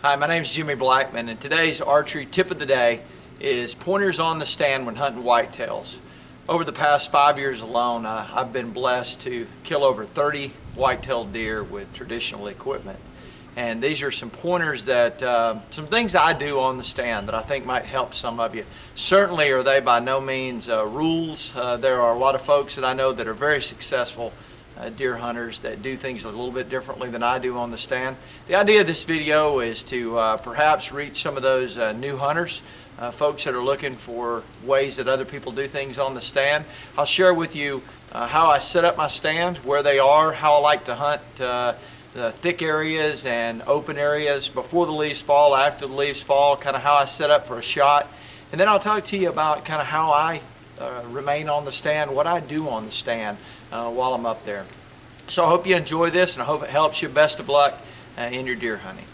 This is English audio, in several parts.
Hi, my name is Jimmy Blackman, and today's archery tip of the day is pointers on the stand when hunting whitetails. Over the past 5 years alone, I've been blessed to kill over 30 white-tailed deer with traditional equipment. And these are some pointers that, some things I do on the stand that I think might help some of you. Certainly are they by no means rules. There are a lot of folks that I know that are very successful deer hunters that do things a little bit differently than I do on the stand. The idea of this video is to perhaps reach some of those new hunters, folks that are looking for ways that other people do things on the stand. I'll share with you how I set up my stands, where they are, how I like to hunt the thick areas and open areas before the leaves fall, after the leaves fall, kind of how I set up for a shot. And then I'll talk to you about kind of how I remain on the stand, what I do on the stand while I'm up there. So I hope you enjoy this, and I hope it helps you. Best of luck in your deer hunting.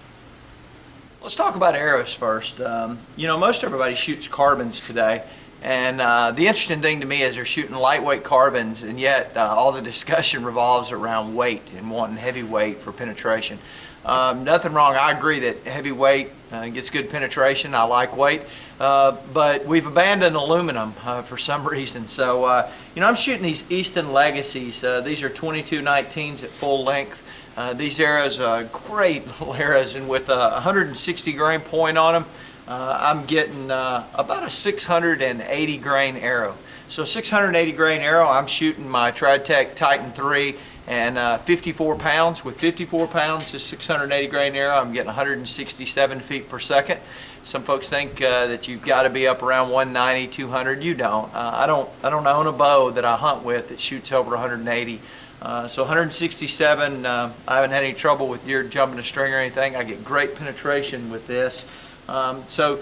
Let's talk about arrows first. You know, most everybody shoots carbons today, and the interesting thing to me is they're shooting lightweight carbons, and yet all the discussion revolves around weight and wanting heavy weight for penetration. Nothing wrong. I agree that heavy weight gets good penetration. I like weight, but we've abandoned aluminum for some reason. So you know, I'm shooting these Easton Legacies. These are 2219s at full length. These arrows are great little arrows, and with a 160 grain point on them, I'm getting about a 680 grain arrow. So 680 grain arrow, I'm shooting my Tritech Titan 3 and 54 pounds. With 54 pounds, this 680 grain arrow, I'm getting 167 feet per second. Some folks think that you've got to be up around 190, 200. You don't. I don't own a bow that I hunt with that shoots over 180. So 167, I haven't had any trouble with deer jumping a string or anything. I get great penetration with this. So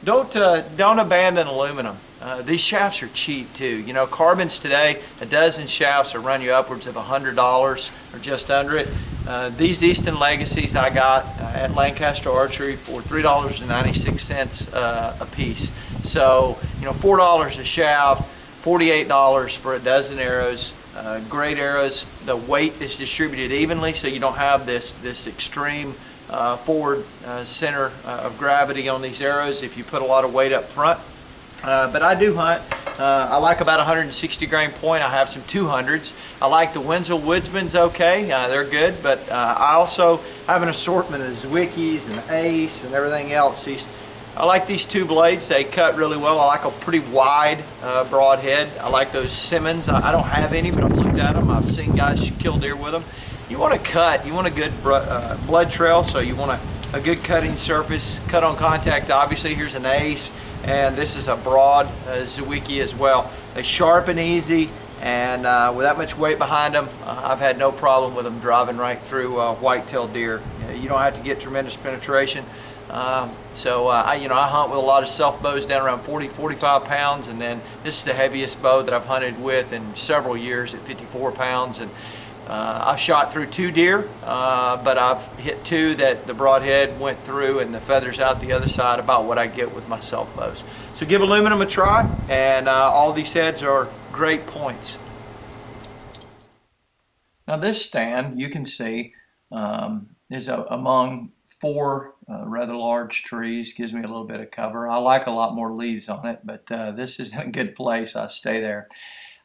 don't abandon aluminum. These shafts are cheap too. You know, carbons today, a dozen shafts will run you upwards of $100 or just under it. These Easton Legacies I got at Lancaster Archery for $3.96 a piece. So, you know, $4 a shaft, $48 for a dozen arrows. Great arrows. The weight is distributed evenly, so you don't have this extreme forward center of gravity on these arrows if you put a lot of weight up front. But I do hunt. I like about 160 grain point. I have some 200s. I like the Wenzel Woodsman's okay. They're good, but I also have an assortment of Zwickys and Ace and everything else. I like these two blades. They cut really well. I like a pretty wide broad head. I like those Simmons. I don't have any, but I've looked at them. I've seen guys kill deer with them. You want to cut. You want a good blood trail, so you want a good cutting surface. Cut on contact, obviously. Here's an Ace, and this is a broad Zwicky as well. They sharp and easy, and with that much weight behind them, I've had no problem with them driving right through white-tailed deer. You don't have to get tremendous penetration. You know, I hunt with a lot of self bows down around 40, 45 pounds, and then this is the heaviest bow that I've hunted with in several years at 54 pounds. And I've shot through 2 deer, but I've hit 2 that the broadhead went through and the feathers out the other side, about what I get with my self bows. So give aluminum a try, and all these heads are great points. Now this stand, you can see, is among 4 rather large trees. Gives me a little bit of cover. I like a lot more leaves on it, but this is a good place. I stay there.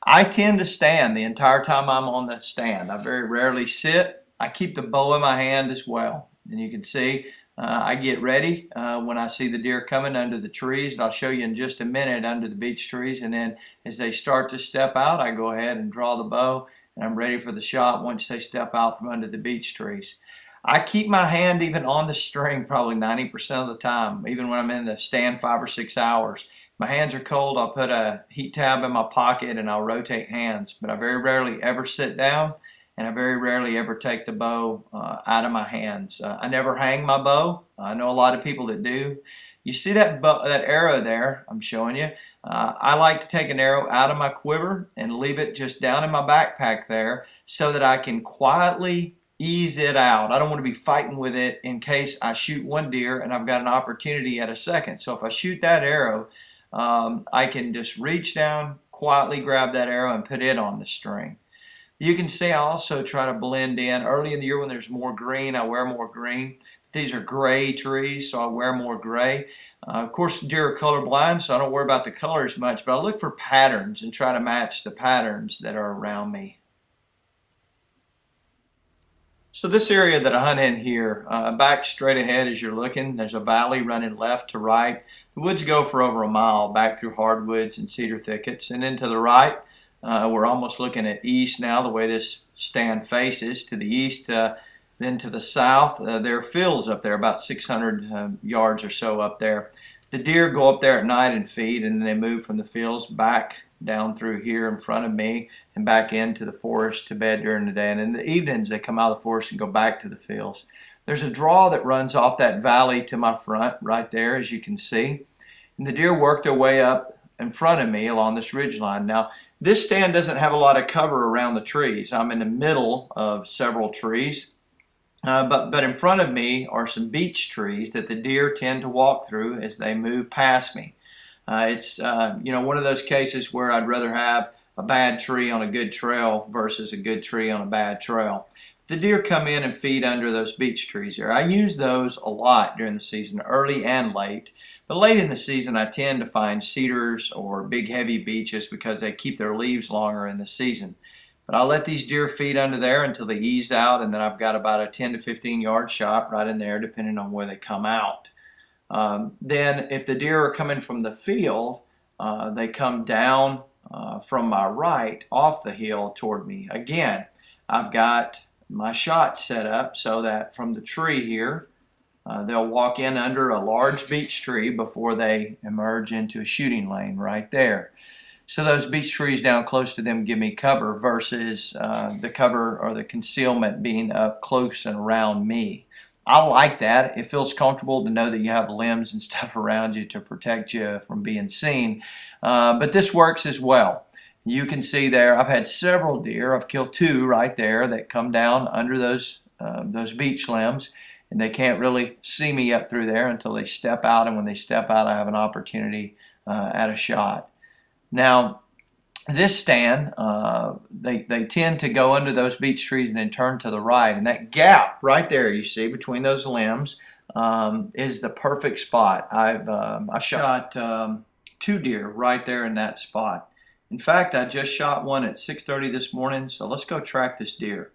I tend to stand the entire time I'm on the stand. I very rarely sit. I keep the bow in my hand as well. And you can see I get ready when I see the deer coming under the trees. And I'll show you in just a minute under the beech trees. And then as they start to step out, I go ahead and draw the bow, and I'm ready for the shot once they step out from under the beech trees. I keep my hand even on the string probably 90% of the time, even when I'm in the stand 5 or 6 hours. My hands are cold, I'll put a heat tab in my pocket and I'll rotate hands. But I very rarely ever sit down, and I very rarely ever take the bow out of my hands. I never hang my bow. I know a lot of people that do. You see that arrow there I'm showing you? I like to take an arrow out of my quiver and leave it just down in my backpack there, so that I can quietly ease it out. I don't want to be fighting with it in case I shoot one deer and I've got an opportunity at a second. So if I shoot that arrow, I can just reach down, quietly grab that arrow and put it on the string. You can see I also try to blend in. Early in the year when there's more green, I wear more green. These are gray trees, so I wear more gray. Of course, deer are colorblind, so I don't worry about the colors much, but I look for patterns and try to match the patterns that are around me. So this area that I hunt in here, back straight ahead as you're looking, there's a valley running left to right. The woods go for over a mile back through hardwoods and cedar thickets. And then to the right, we're almost looking at east now, the way this stand faces. To the east, then to the south, there are fields up there, about 600 yards or so up there. The deer go up there at night and feed, and then they move from the fields back down through here in front of me and back into the forest to bed during the day. And in the evenings, they come out of the forest and go back to the fields. There's a draw that runs off that valley to my front right there, as you can see. And the deer work their way up in front of me along this ridge line. Now, this stand doesn't have a lot of cover around the trees. I'm in the middle of several trees. But in front of me are some beech trees that the deer tend to walk through as they move past me. It's one of those cases where I'd rather have a bad tree on a good trail versus a good tree on a bad trail. The deer come in and feed under those beech trees there. I use those a lot during the season, early and late. But late in the season, I tend to find cedars or big heavy beeches because they keep their leaves longer in the season. But I'll let these deer feed under there until they ease out, and then I've got about a 10 to 15 yard shot right in there depending on where they come out. Then if the deer are coming from the field, they come down from my right off the hill toward me. Again, I've got my shot set up so that from the tree here, they'll walk in under a large beech tree before they emerge into a shooting lane right there. So those beech trees down close to them give me cover versus the cover or the concealment being up close and around me. I like that. It feels comfortable to know that you have limbs and stuff around you to protect you from being seen. But this works as well. You can see there, I've had several deer. I've killed 2 right there that come down under those beech limbs, and they can't really see me up through there until they step out. And when they step out, I have an opportunity at a shot. Now, this stand, they tend to go under those beech trees and then turn to the right. And that gap right there you see between those limbs is the perfect spot. I've shot 2 deer right there in that spot. In fact, I just shot one at 6:30 this morning, so let's go track this deer.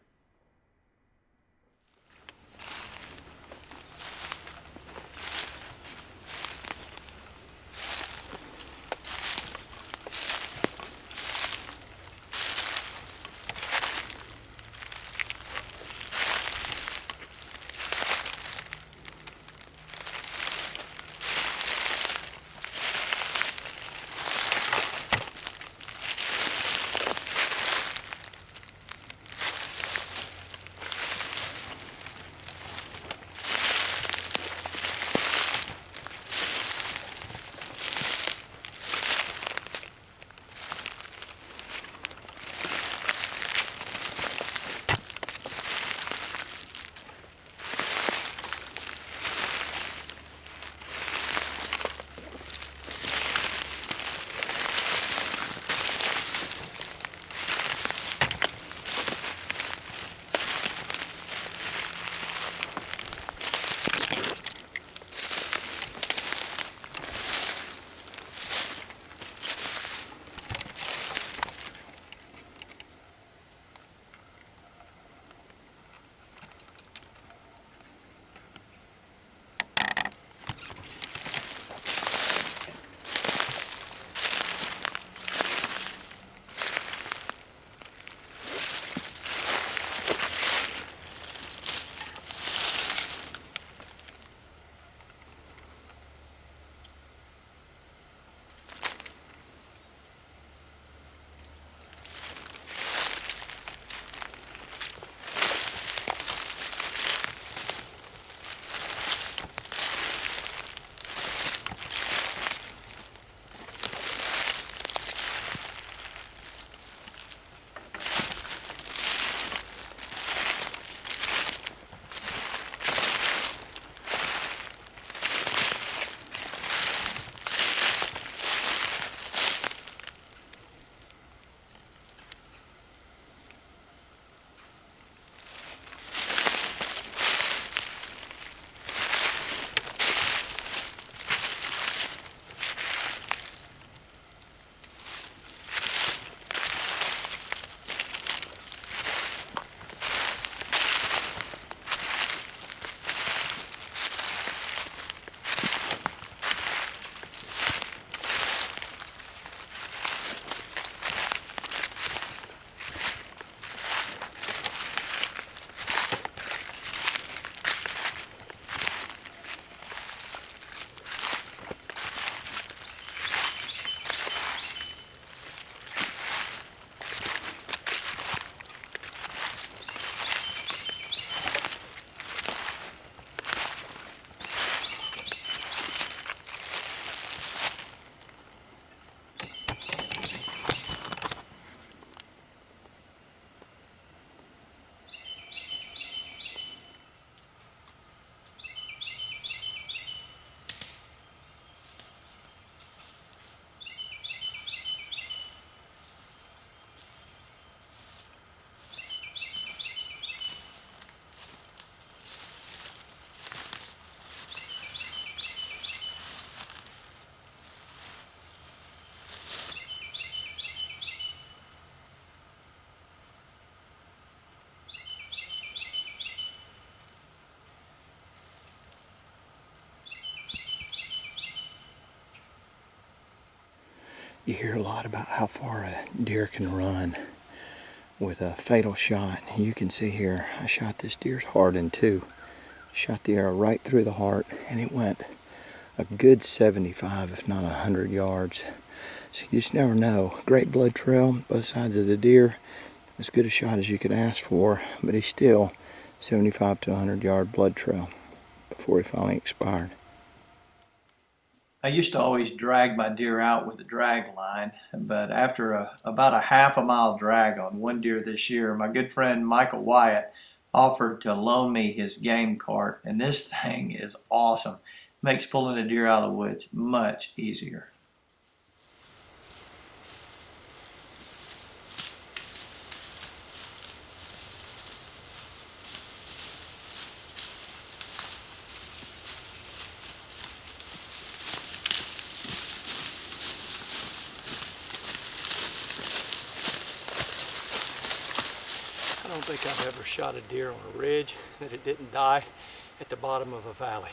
You hear a lot about how far a deer can run with a fatal shot. You can see here, I shot this deer's heart in two. Shot the arrow right through the heart, and it went a good 75, if not 100 yards. So you just never know. Great blood trail, both sides of the deer. As good a shot as you could ask for, but he's still 75 to 100 yard blood trail before he finally expired. I used to always drag my deer out with a drag line, but after about a half a mile drag on one deer this year, my good friend Michael Wyatt offered to loan me his game cart, and this thing is awesome. Makes pulling a deer out of the woods much easier. I don't think I've ever shot a deer on a ridge that it didn't die at the bottom of a valley.